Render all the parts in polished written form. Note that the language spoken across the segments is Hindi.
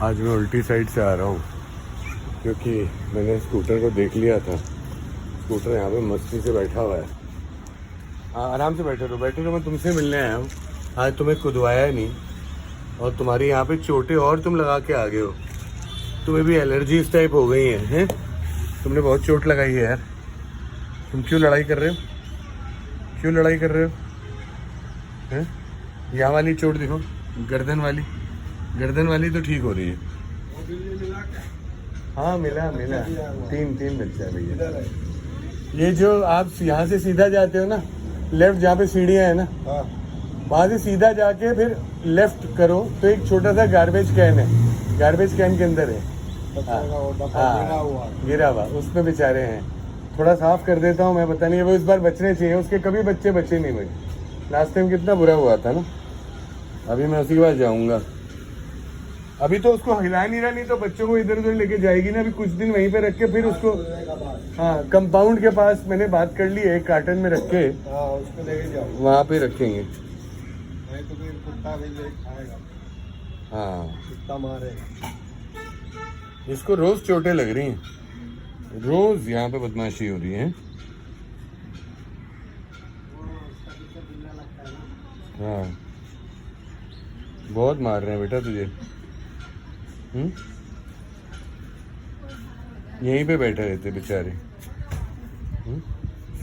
आज मैं उल्टी साइड से आ रहा हूँ क्योंकि मैंने स्कूटर को देख लिया था। स्कूटर यहाँ पे मस्ती से बैठा हुआ है। हाँ, आराम से बैठे रहो। मैं तुमसे मिलने आया हूँ। आज तुम्हें कुदवाया नहीं और तुम्हारी यहाँ पे चोटें और तुम लगा के आ गए हो। तुम्हें भी एलर्जीज टाइप हो गई हैं। तुमने बहुत चोट लगाई है यार। तुम क्यों लड़ाई कर रहे हो? क्यों लड़ाई कर रहे हो? हैं? यहाँ वाली चोट देखो, गर्दन वाली तो ठीक हो रही है। हाँ मिला तीन बच्चा है भैया। ये जो आप यहाँ से सीधा जाते हो ना, लेफ्ट जहाँ पे सीढ़ियाँ है ना, वहाँ से सीधा जाके फिर लेफ्ट करो तो एक छोटा सा गार्बेज कैन है। गार्बेज कैन के अंदर है। हाँ, गिरा हुआ उसमें बेचारे हैं। थोड़ा साफ कर देता हूँ मैं। पता नहीं वो इस बार बचने चाहिए। उसके कभी बच्चे बचे नहीं भाई। लास्ट टाइम कितना बुरा हुआ था ना। अभी मैं उसी के पास जाऊँगा। अभी तो उसको हिला नहीं रहा, नहीं तो बच्चों को इधर उधर लेके जाएगी ना। अभी कुछ दिन वहीं पे रख के फिर उसको, हाँ, कंपाउंड के पास मैंने बात कर ली है, एक कार्टन में रख के उसको लेके जाओ, वहाँ पे रखेंगे। नहीं तो फिर कुत्ता भी खाएगा। हाँ, कुत्ता मारेगा। इसको रोज चोटें लग रही हैं, रोज यहाँ पे बदमाशी हो रही है। हाँ, बहुत मार रहे हैं बेटा तुझे। यहीं पे बैठे रहते बेचारे।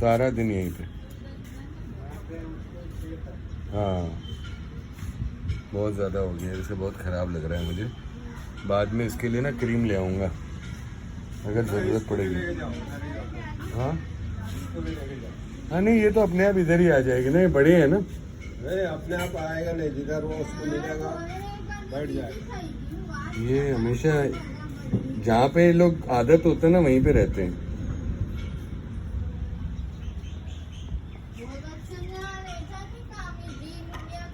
सारा दिन यहीं पे। हाँ, बहुत ज़्यादा हो गया। इसे बहुत ख़राब लग रहा है मुझे। बाद में इसके लिए ना क्रीम ले आऊँगा अगर ज़रूरत पड़ेगी। हाँ हाँ, नहीं ये तो अपने आप इधर ही आ जाएगी ना। ये बड़े हैं ना। नहीं, अपने आप आएगा नहीं। जिधर वो उसको मिलेगा बैठ जाएगा। ये हमेशा जहाँ पे लोग आदत होते हैं ना वहीं पे रहते हैं।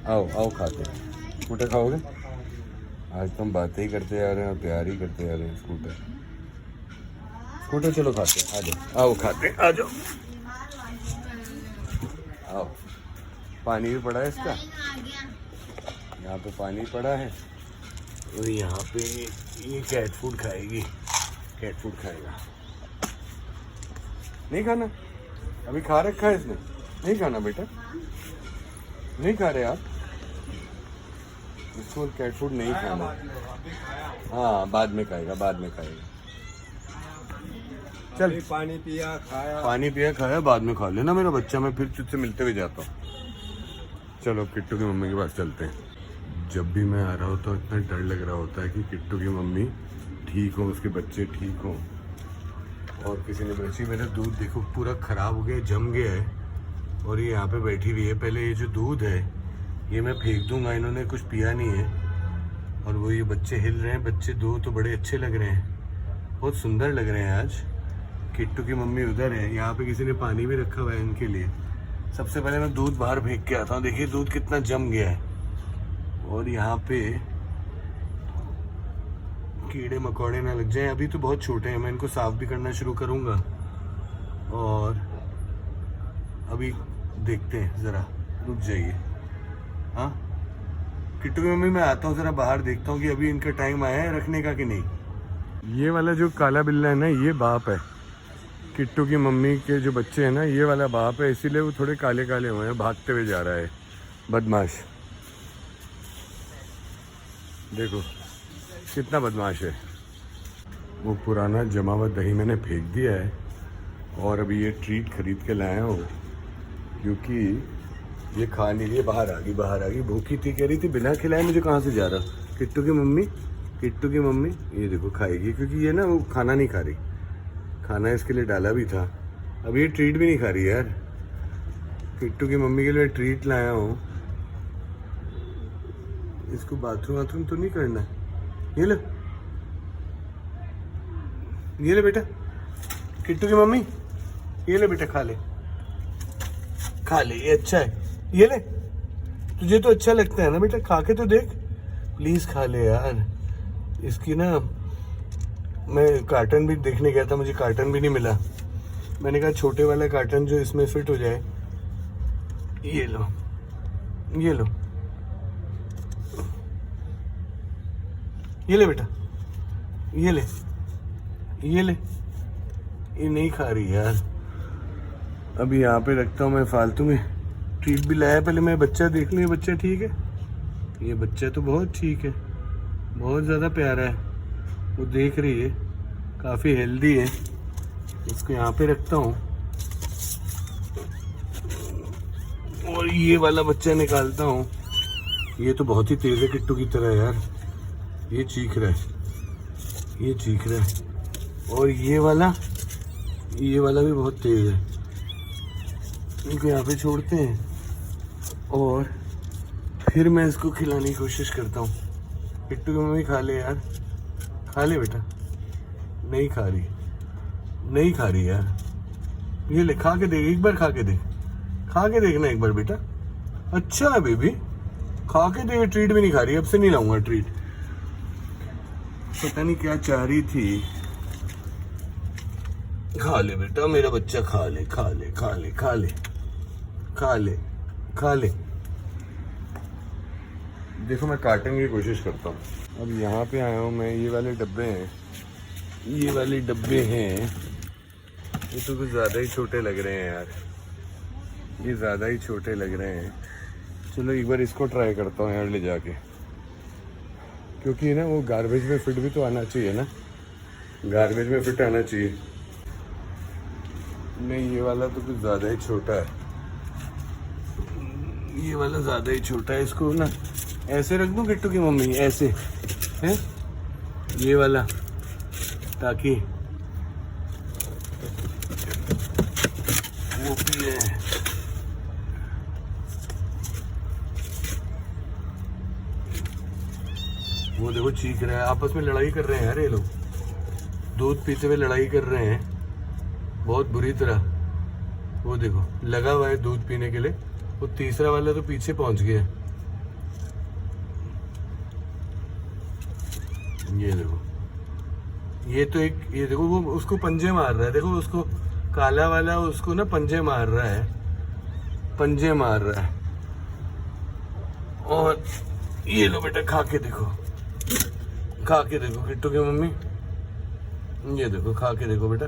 आओ आओ खाते हैं। स्कूटर खाओगे? आज तो हम बातें ही करते आ रहे हैं और प्यार ही करते आ रहे हैं। स्कूटर चलो खाते हैं। आ जाओ, आओ खाते हैं, आ जाओ। आओ, पानी भी पड़ा है इसका। यहाँ पे पानी पड़ा है और यहाँ पे ये कैट फूड खाएगी। कैट फूड खाएगा। नहीं खाना? अभी खा रखा है इसने। नहीं खाना बेटा? नहीं खा रहे आप? इसको कैट फूड नहीं खाना। हाँ, बाद में खाएगा। चल, पानी पिया खाया, बाद में खा लेना मेरा बच्चा। मैं फिर तुझसे मिलते हुए जाता हूँ। चलो किट्टू की मम्मी के पास चलते हैं। जब भी मैं आ रहा हूँ तो इतना डर लग रहा होता है कि किट्टू की मम्मी ठीक हो, उसके बच्चे ठीक हो। और किसी ने बच्ची, मेरा दूध देखो पूरा ख़राब हो गया, जम गया है। और ये यहाँ पे बैठी हुई है। पहले ये जो दूध है ये मैं फेंक दूंगा। इन्होंने कुछ पिया नहीं है। और वो ये बच्चे हिल रहे हैं। बच्चे दो तो बड़े अच्छे लग रहे हैं, बहुत सुंदर लग रहे हैं आज। किट्टू की मम्मी उधर है। यहाँ पे किसी ने पानी भी रखा हुआ है इनके लिए। सबसे पहले मैं दूध बाहर फेंक के आता हूँ। देखिए दूध कितना जम गया है। और यहाँ पे कीड़े मकोड़े ना लग जाएं। अभी तो बहुत छोटे हैं, मैं इनको साफ भी करना शुरू करूँगा। और अभी देखते हैं, ज़रा रुक जाइए। हाँ किट्टू की मम्मी, मैं आता हूँ ज़रा बाहर, देखता हूँ कि अभी इनका टाइम आया है रखने का कि नहीं। ये वाला जो काला बिल्ला है ना, ये बाप है। किट्टू की मम्मी के जो बच्चे हैं ना, ये वाला बाप है। इसीलिए वो थोड़े काले काले हुए हैं। भागते हुए जा रहा है बदमाश। देखो कितना बदमाश है। वो पुराना जमा हुआ दही मैंने फेंक दिया है और अभी ये ट्रीट खरीद के लाया हूँ क्योंकि ये खा नहीं रही है। बाहर आ गई। भूखी थी, कह रही थी बिना खिलाए मुझे कहाँ से जा रहा। किट्टू की मम्मी ये देखो खाएगी, क्योंकि ये ना वो खाना नहीं खा रही। खाना इसके लिए डाला भी था, अब ये ट्रीट भी नहीं खा रही यार। किट्टू की मम्मी के लिए ट्रीट लाया हूँ। इसको बाथरूम तो नहीं करना। ये ले बेटा, किट्टू की मम्मी, ये ले बेटा, खा ले, ये अच्छा है। ये ले, तुझे तो अच्छा लगता है ना बेटा, खा के तो देख, प्लीज खा ले यार। इसकी ना, मैं कार्टन भी देखने गया था, मुझे कार्टन भी नहीं मिला। मैंने कहा छोटे वाला कार्टन जो इसमें फिट हो जाए। ये लो ये ले बेटा, ये ले, ये ले। ये नहीं खा रही यार। अभी यहाँ पे रखता हूँ मैं, फालतू में ट्रीट भी लाया। पहले मैं बच्चा देख लूँ, ये बच्चा ठीक है? ये बच्चा तो बहुत ठीक है, बहुत ज़्यादा प्यारा है। वो देख रही है, काफ़ी हेल्दी है। इसको यहाँ पे रखता हूँ और ये वाला बच्चा निकालता हूँ। ये तो बहुत ही तेज़ है किट्टू की तरह यार। ये चीख रहा है, ये चीख रहा है। और ये वाला भी बहुत तेज़ है। इनको यहाँ पे छोड़ते हैं और फिर मैं इसको खिलाने की कोशिश करता हूँ। किट्टू की मम्मी खा ले यार, खा ले बेटा। नहीं खा रही, नहीं खा रही यार। ये ले, खा के देख, एक बार खा के देख, खा के देखना एक बार बेटा। अच्छा है बेबी, खा के देख। ट्रीट भी नहीं खा रही, अब से नहीं लाऊंगा ट्रीट। पता नहीं क्या चाह रही थी। खा ले बेटा, मेरा बच्चा खा ले, खा ले, खा ले, खा ले, खा ले, खा ले। देखो मैं काटने की कोशिश करता हूँ। अब यहाँ पे आया हूँ मैं। ये वाले डब्बे हैं, ये वाले डब्बे हैं। ये तो कुछ ज़्यादा ही छोटे लग रहे हैं यार, ये ज़्यादा ही छोटे लग रहे हैं। चलो एक बार इसको ट्राई करता हूँ यार ले जाके, क्योंकि ना वो गार्बेज में फिट भी तो आना चाहिए ना, गार्बेज में फिट आना चाहिए। नहीं, ये वाला तो कुछ ज़्यादा ही छोटा है, ये वाला ज़्यादा ही छोटा है। इसको ना ऐसे रख दूँ किट्टू की मम्मी, ऐसे है ये वाला, ताकि वो पिए। वो देखो चीख रहा है, आपस में लड़ाई कर रहे हैं यार ये लोग। दूध पीते हुए लड़ाई कर रहे हैं बहुत बुरी तरह। वो देखो लगा हुआ है दूध पीने के लिए। वो तीसरा वाला तो पीछे पहुंच गया। ये देखो, ये तो एक, ये देखो वो उसको पंजे मार रहा है। देखो उसको, काला वाला उसको ना पंजे मार रहा है, पंजे मार रहा है। और ये लो बेटा, खा के देखो, खा के देखो किट्टू की मम्मी। ये देखो, खा के देखो बेटा।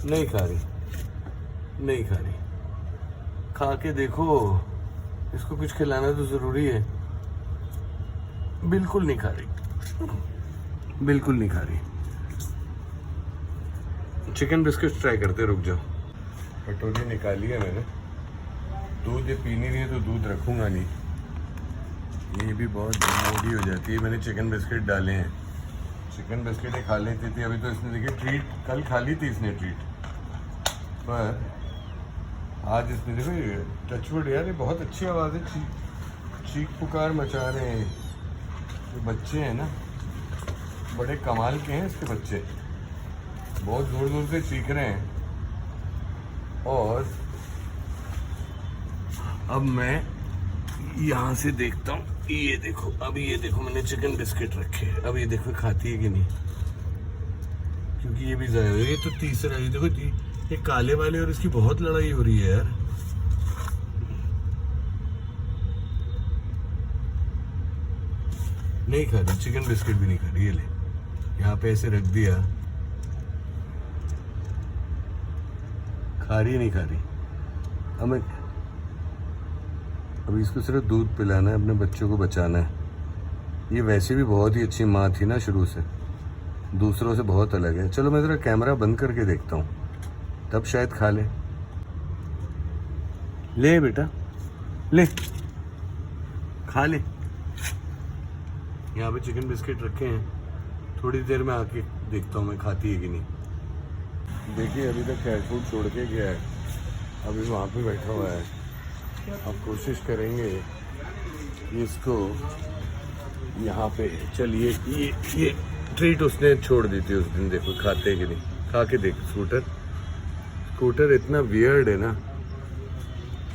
नहीं खा रही, नहीं खा रही। खा के देखो, इसको कुछ खिलाना तो जरूरी है। बिल्कुल नहीं खा रही, बिल्कुल नहीं खा रही। चिकन बिस्किट ट्राई करते, रुक जाओ। कटोरी निकाली है मैंने। दूध ये पी नहीं रही है तो दूध रखूंगा नहीं, ये भी बहुत मोटी हो जाती है। मैंने चिकन बिस्किट डाले हैं, चिकन बिस्किट खा लेती थी। अभी तो इसने देखिए ट्रीट, कल खा ली थी इसने ट्रीट, पर आज इसने देखो टचवुड यार, ये बहुत अच्छी आवाज़ है। चीख पुकार मचा रहे हैं ये बच्चे हैं ना, बड़े कमाल के हैं इसके बच्चे, बहुत दूर दूर से चीख रहे हैं। और अब मैं यहाँ से देखता हूँ, ये देखो, अभी ये देखो मैंने चिकन बिस्किट रखे हैं। अब ये देखो खाती है कि नहीं, क्योंकि ये भी ज़ाया है। ये तो तीसरा, ये देखो ये काले वाले और इसकी बहुत लड़ाई हो रही है यार। नहीं खा रही, चिकन बिस्किट भी नहीं खा रही। ये ले, यहाँ पे ऐसे रख दिया, खा रही नहीं खा रही। अब मैं, अभी इसको सिर्फ दूध पिलाना है, अपने बच्चों को बचाना है। ये वैसे भी बहुत ही अच्छी माँ थी ना शुरू से, दूसरों से बहुत अलग है। चलो मैं ज़रा कैमरा बंद करके देखता हूँ, तब शायद खा ले। ले बेटा, ले, खा ले। यहाँ पे चिकन बिस्किट रखे हैं, थोड़ी देर में आके देखता हूँ मैं खाती है कि नहीं। देखिए अभी तक कैट फूड छोड़ के गया है, अभी वहाँ पे बैठा हुआ है। अब कोशिश करेंगे इसको यहाँ पे। चलिए, ये ट्रीट उसने छोड़ दी थी उस दिन, देखो खाते कि नहीं। खा के देख। स्कूटर इतना वियर्ड है ना,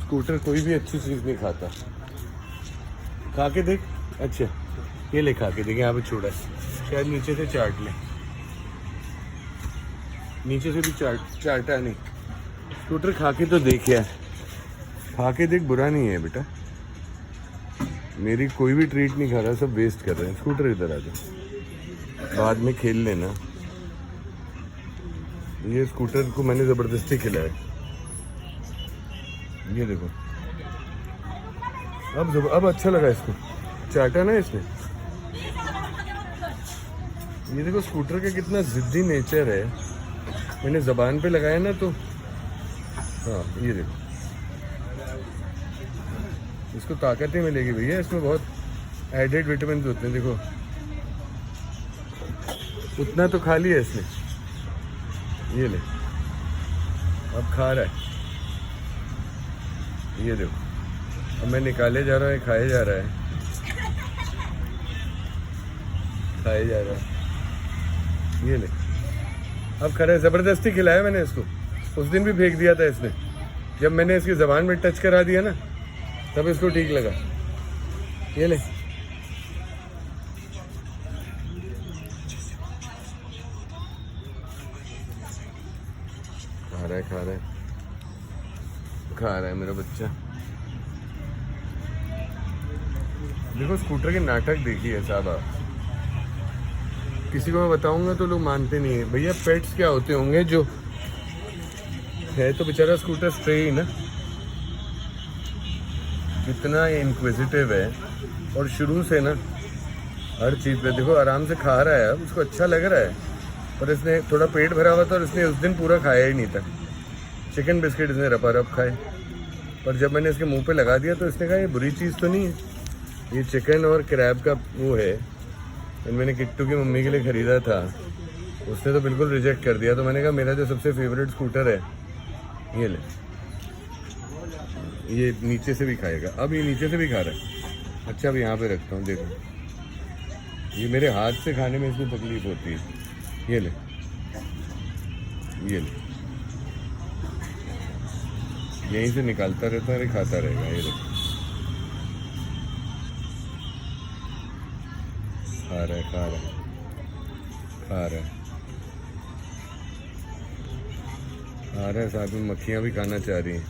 स्कूटर कोई भी अच्छी चीज़ नहीं खाता। खा के देख। अच्छा ये ले, खा के देख, यहाँ पे छोड़ा है, शायद नीचे से चाट ले। नीचे से भी चाटा नहीं। स्कूटर खा के तो देख यार, खा के देख, बुरा नहीं है बेटा, मेरी कोई भी ट्रीट नहीं खा रहा, सब वेस्ट कर रहे हैं। स्कूटर इधर आ जाओ, बाद में खेल लेना। ये स्कूटर को मैंने ज़बरदस्ती खिलाया, ये देखो। अब अच्छा लगा इसको, चाटा ना इसने। ये देखो स्कूटर का कितना ज़िद्दी नेचर है। मैंने ज़बान पे लगाया ना तो हाँ, ये देखो, इसको ताकत ही मिलेगी भैया। इसमें बहुत एडेड विटामिन होते हैं। देखो उतना तो खा लिया इसने, ये ले, अब खा रहा है। ये देखो, अब मैं निकाले जा रहा है, खाए जा रहा है, खाए जा रहा है। ये ले, अब खा रहा है। ज़बरदस्ती खिलाया मैंने इसको। उस दिन भी फेंक दिया था इसने, जब मैंने इसकी ज़बान में टच करा दिया ना तब इसको ठीक लगा। ये ले, खा रहा है, खा रहा है, खा रहा है मेरा बच्चा। देखो स्कूटर के नाटक देखिए साहब आप। किसी को मैं बताऊंगा तो लोग मानते नहीं है। भैया पेट्स क्या होते होंगे, जो है तो बेचारा स्कूटर स्ट्रे ही ना। कितना इंक्विजिटिव है, और शुरू से ना हर चीज़ पे देखो आराम से खा रहा है। अब उसको अच्छा लग रहा है, पर इसने थोड़ा पेट भरा हुआ था और इसने उस दिन पूरा खाया ही नहीं था। चिकन बिस्किट इसने रपा रप खाए, पर जब मैंने इसके मुंह पे लगा दिया तो इसने कहा ये बुरी चीज़ तो नहीं है, ये चिकन और क्रैब का वो है। मैंने किट्टू की मम्मी के लिए ख़रीदा था, उसने तो बिल्कुल रिजेक्ट कर दिया। तो मैंने कहा मेरा जो सबसे फेवरेट स्कूटर है, ये ले, ये नीचे से भी खाएगा। अब ये नीचे से भी खा रहा है। अच्छा अब यहाँ पे रखता हूँ, देखो ये मेरे हाथ से खाने में इसको तकलीफ होती है। ये ले, ये ले, यहीं से निकालता रहता है, खाता रहेगा। ये देखो, खा रहा है, खा रहा है, खा रहा है, खा रहा है। साथ में मक्खियाँ भी खाना चाह रही हैं,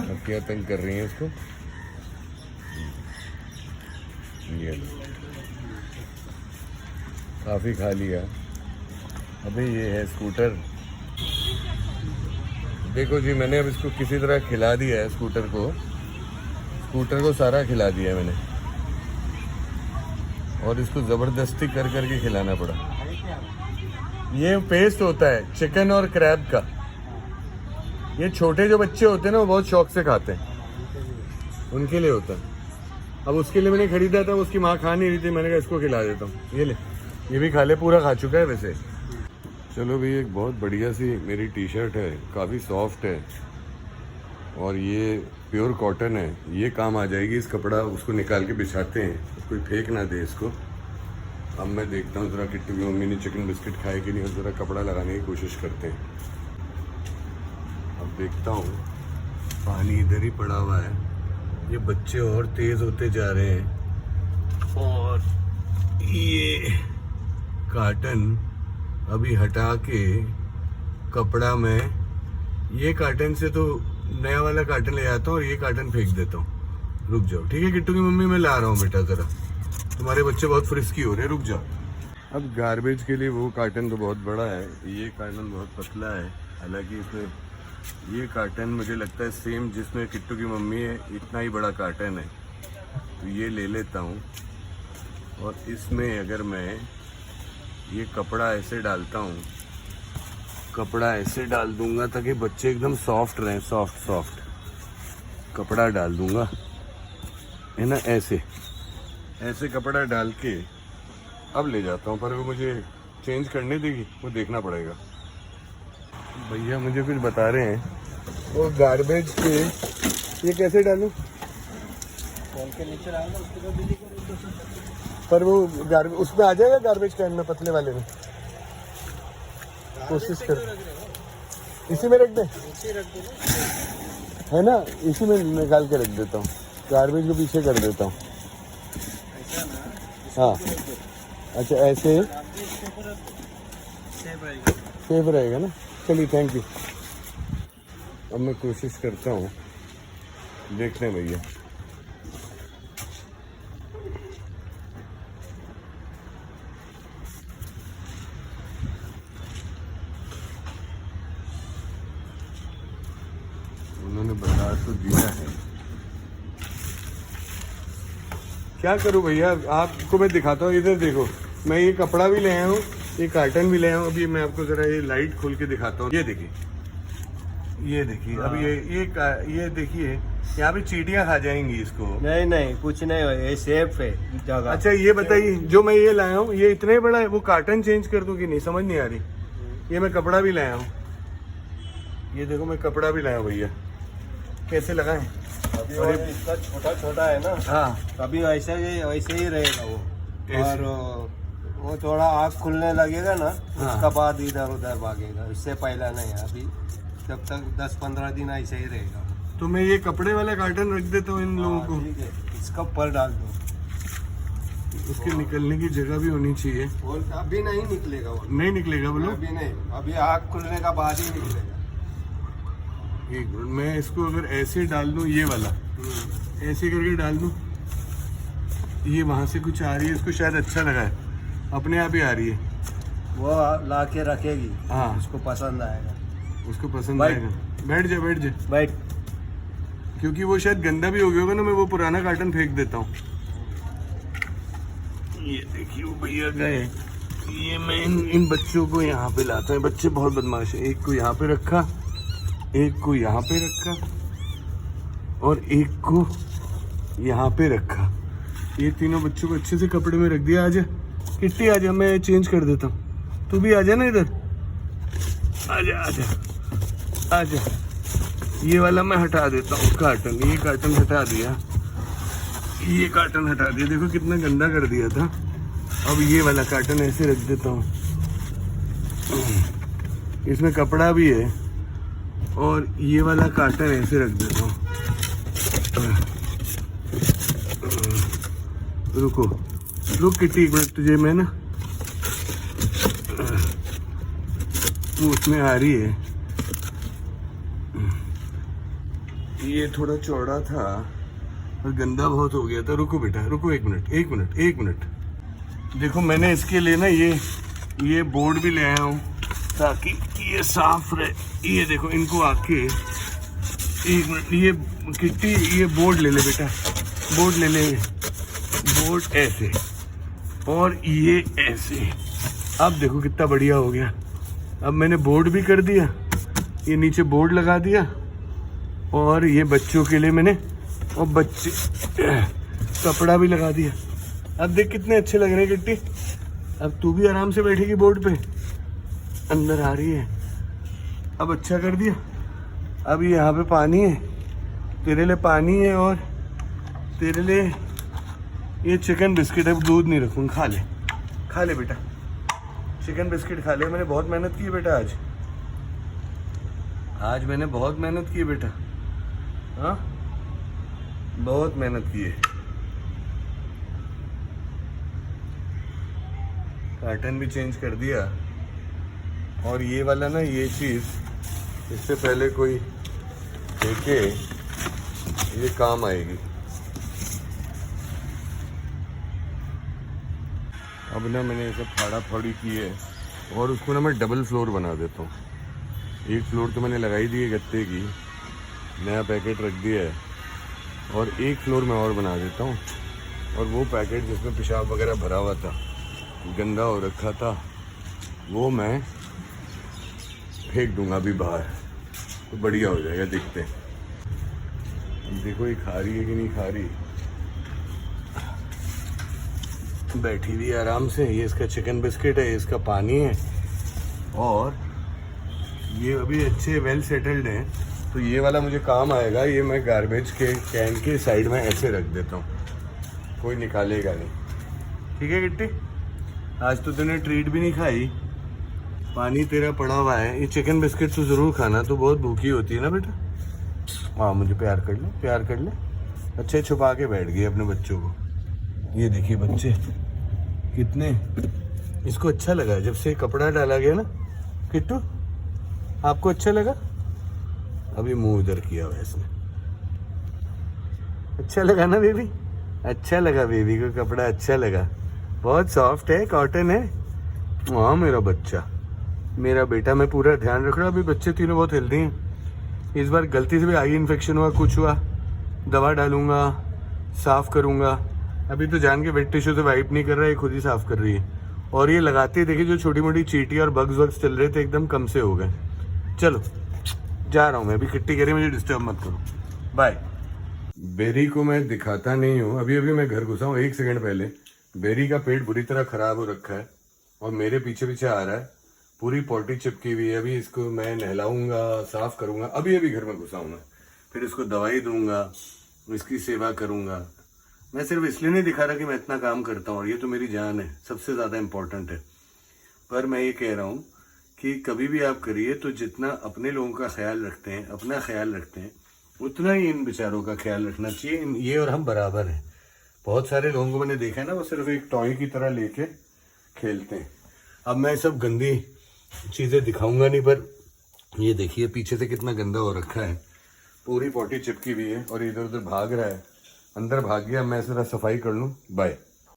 मक्खियाँ तंग कर रही हैं इसको। ये काफ़ी खा लिया। अभी ये है स्कूटर। देखो जी, मैंने अब इसको किसी तरह खिला दिया है। स्कूटर को सारा खिला दिया है मैंने, और इसको ज़बरदस्ती कर करके खिलाना पड़ा। ये पेस्ट होता है चिकन और क्रैब का। ये छोटे जो बच्चे होते हैं ना, वो बहुत शौक से खाते हैं, उनके लिए होता है। अब उसके लिए मैंने खरीदा था, उसकी माँ खा नहीं रही थी, मैंने कहा इसको खिला देता हूँ। ये ले, ये भी खा ले, पूरा खा चुका है वैसे। चलो भाई, एक बहुत बढ़िया सी मेरी टी शर्ट है, काफ़ी सॉफ्ट है, और ये प्योर कॉटन है। ये काम आ जाएगी। इस कपड़ा उसको निकाल के बिछाते हैं, कोई फेंक ना दे इसको। अब मैं देखता हूँ ज़रा किट्टू की मम्मी ने चिकन बिस्किट खाए कि नहीं, और ज़रा कपड़ा लगाने की कोशिश करते हैं। अब देखता हूँ, पानी इधर ही पड़ा हुआ है। ये बच्चे और तेज़ होते जा रहे हैं, और ये कार्टन अभी हटा के कपड़ा में, ये कार्टन से तो नया वाला कार्टन ले आता हूँ और ये कार्टन फेंक देता हूँ। रुक जाओ, ठीक है किट्टू की मम्मी, मैं ला रहा हूँ बेटा, ज़रा तुम्हारे बच्चे बहुत फ्रिस्की हो रहे हैं, रुक जाओ। अब गार्बेज के लिए वो कार्टन तो बहुत बड़ा है, ये कार्टन बहुत पतला है। हालांकि इसमें ये कार्टन मुझे लगता है सेम जिसमें किट्टू की मम्मी है, इतना ही बड़ा कार्टन है। तो ये ले लेता हूँ, और इसमें अगर मैं ये कपड़ा ऐसे डालता हूँ, कपड़ा ऐसे डाल दूंगा ताकि बच्चे एकदम सॉफ्ट रहें, सॉफ्ट कपड़ा डाल दूंगा, है ना। ऐसे कपड़ा डाल के अब ले जाता हूँ, पर वो मुझे चेंज करने देगी, वो देखना पड़ेगा। भैया मुझे कुछ बता रहे हैं, वो गार्बेज के ये कैसे डालूं, के नीचे डालना, पर वो गार्बेज उसमें आ जाएगा, गार्बेज कैन में, पतले वाले में। कोशिश कर, इसी में रख दे, है ना, इसी में निकाल के रख देता हूँ, गार्बेज को पीछे कर देता हूँ। हाँ अच्छा, ऐसे सेफ रहेगा ना। चलिए, थैंक यू। अब मैं कोशिश करता हूँ देखते हैं भैया। उन्होंने बता तो दिया है, क्या करूं भैया, आपको मैं दिखाता हूँ। इधर देखो, मैं ये कपड़ा भी ले आया हूँ, ये कार्टन भी ले आया हूँ। अभी मैं आपको जरा ये लाइट खोल के दिखाता हूँ। ये देखिए, ये देखिए, अब ये देखिए, यहाँ पे चींटियां खा जाएंगी इसको। नहीं नहीं, कुछ नहीं हो, ये सेफ है जगह। अच्छा ये बताइए, जो मैं ये लाया हूँ ये इतने बड़ा है, वो कार्टन चेंज कर दूं कि नहीं, समझ नहीं आ रही। ये मैं कपड़ा भी लाया हूँ, ये देखो मैं कपड़ा भी लाया हूँ भैया, कैसे लगाएं? अभी और इसका छोटा छोटा है ना। हाँ, अभी वैसे ही रहेगा वो। और वो थोड़ा आँख खुलने लगेगा ना, उसका बाद इधर उधर भागेगा। इससे पहला नहीं, अभी जब तक 10-15 दिन ऐसे ही रहेगा। तो मैं ये कपड़े वाला कार्टन रख देता हूँ इन लोगों को। ठीक है, इसका ऊपर डाल दो। उसके निकलने की जगह भी होनी चाहिए। और अभी नहीं निकलेगा वो। नहीं निकलेगा बोलो? अभी नहीं, अभी आँख खुलने का बाद ही निकलेगा। एक मिनट, मैं इसको अगर ऐसे डाल दूं, ये वाला ऐसे करके डाल दूं, ये वहां से कुछ आ रही है, इसको शायद अच्छा लगा है, अपने आप ही आ रही है। वो ला के रखेगी, हाँ, उसको पसंद आएगा, उसको पसंद आएगा। बैठ जा बैठ जा, बैठ। क्योंकि वो शायद गंदा भी हो गया होगा ना, मैं वो पुराना कार्टन फेंक देता हूँ। ये देखिए वो भैया गए। ये मैं इन बच्चों को यहाँ पे लाता हूँ, बच्चे बहुत बदमाश है। एक को यहाँ पे रखा, एक को यहाँ पे रखा, और एक को यहाँ पे रखा। ये तीनों बच्चों को अच्छे से कपड़े में रख दिया। आजा किट्टी, आजा, मैं चेंज कर देता हूँ। तू भी आजा ना इधर, आजा आजा आजा। ये वाला मैं हटा देता हूँ कार्टन, ये कार्टन हटा दिया, ये कार्टन हटा दिया। देखो कितना गंदा कर दिया था। अब ये वाला कार्टन ऐसे रख देता हूँ, इसमें कपड़ा भी है, और ये वाला कार्टन ऐसे रख देता हूँ। रुको रुक किट्टी, एक मिनट, तुझे मैं ना, वो उसमें आ रही है। ये थोड़ा चौड़ा था और गंदा बहुत हो गया था। रुको बेटा, रुको, एक मिनट एक मिनट एक मिनट। देखो मैंने इसके लिए ना ये बोर्ड भी ले आया हूँ ताकि ये साफ रहे। ये देखो, इनको आके एक मिनट, ये किट्टी ये बोर्ड ले ले बेटा, बोर्ड ले ले, बोर्ड ऐसे और ये ऐसे। अब देखो कितना बढ़िया हो गया। अब मैंने बोर्ड भी कर दिया, ये नीचे बोर्ड लगा दिया, और ये बच्चों के लिए मैंने और बच्चे कपड़ा भी लगा दिया। अब देख कितने अच्छे लग रहे हैं किट्टी। अब तू भी आराम से बैठेगी बोर्ड पे, अंदर आ रही है। अब अच्छा कर दिया। अब यहाँ पे पानी है, तेरे लिए पानी है, और तेरे लिए ये चिकन बिस्किट है। दूध नहीं रखूँगा, खा ले बेटा, चिकन बिस्किट खा ले। मैंने बहुत मेहनत की है बेटा, आज मैंने बहुत मेहनत की है बेटा। हाँ, बहुत मेहनत की है। कार्टन भी चेंज कर दिया, और ये वाला ना, ये चीज़ इससे पहले कोई देखे ये काम आएगी। अब ना मैंने ऐसे फाड़ा फाड़ी की है, और उसको ना मैं डबल फ्लोर बना देता हूँ। एक फ्लोर तो मैंने लगाई दी है गत्ते की, नया पैकेट रख दिया है, और एक फ्लोर मैं और बना देता हूँ। और वो पैकेट जिसमें पेशाब वगैरह भरा हुआ था, गंदा हो रखा था, वो मैं फेंक दूंगा अभी बाहर, तो बढ़िया हो जाएगा। देखते हैं, देखो ये खा रही है कि नहीं खा रही। बैठी हुई आराम से। ये इसका चिकन बिस्किट है, इसका पानी है, और ये अभी अच्छे वेल सेटल्ड हैं। तो ये वाला मुझे काम आएगा। ये मैं गार्बेज के कैन के साइड में ऐसे रख देता हूँ, कोई निकालेगा नहीं। ठीक है किट्टी, आज तो तूने ट्रीट भी नहीं खाई, पानी तेरा पड़ा हुआ है। ये चिकन बिस्किट तो ज़रूर खाना, तो बहुत भूखी होती है ना बेटा। हाँ, मुझे प्यार कर ले, प्यार कर ले। अच्छे छुपा के बैठ गए अपने बच्चों को। ये देखिए बच्चे कितने, इसको अच्छा लगा जब से कपड़ा डाला गया ना। किट्टू, आपको अच्छा लगा? अभी मुंह इधर किया हुआ है इसने। अच्छा लगा ना बेबी? अच्छा लगा बेबी को कपड़ा, अच्छा लगा, बहुत सॉफ्ट है, कॉटन है। हाँ मेरा बच्चा, मेरा बेटा, मैं पूरा ध्यान रख रहा हूँ। अभी बच्चे तीनों बहुत हेल्दी हैं। इस बार गलती से भी आई इन्फेक्शन हुआ, कुछ हुआ, दवा डालूंगा, साफ करूंगा। अभी तो जान के वेट टिश्यू से वाइप नहीं कर रहा है, खुद ही साफ कर रही है। और ये लगाते ही देखिए जो छोटी मोटी चींटी और बग्स वग्स चल रहे थे एकदम कम से हो गए। चलो जा रहा हूँ मैं, अभी किट्टी कह रही मुझे डिस्टर्ब मत करो, बाय। बेरी को मैं दिखाता नहीं हूँ, अभी अभी मैं घर घुसा हूँ 1 सेकंड पहले। बेरी का पेट बुरी तरह खराब हो रखा है और मेरे पीछे पीछे आ रहा है, पूरी पॉटी चिपकी हुई है। अभी इसको मैं नहलाऊंगा, साफ करूंगा, अभी अभी घर में घुसा हूँ मैं। फिर इसको दवाई दूंगा, इसकी सेवा करूंगा। मैं सिर्फ इसलिए नहीं दिखा रहा कि मैं इतना काम करता हूँ, और ये तो मेरी जान है, सबसे ज़्यादा इम्पोर्टेंट है। पर मैं ये कह रहा हूँ कि कभी भी आप करिए तो जितना अपने लोगों का ख्याल रखते हैं, अपना ख्याल रखते हैं, उतना ही इन बेचारों का ख्याल रखना चाहिए। ये और हम बराबर हैं। बहुत सारे लोगों को मैंने देखा है ना, वो सिर्फ एक टॉय की तरह लेके खेलते हैं। अब मैं सब गंदी चीज़ें दिखाऊंगा नहीं, पर ये देखिए पीछे से कितना गंदा हो रखा है, पूरी पॉटी चिपकी हुई है और इधर उधर भाग रहा है। अंदर भाग गया, मैं जरा सफाई कर लूँ, बाय।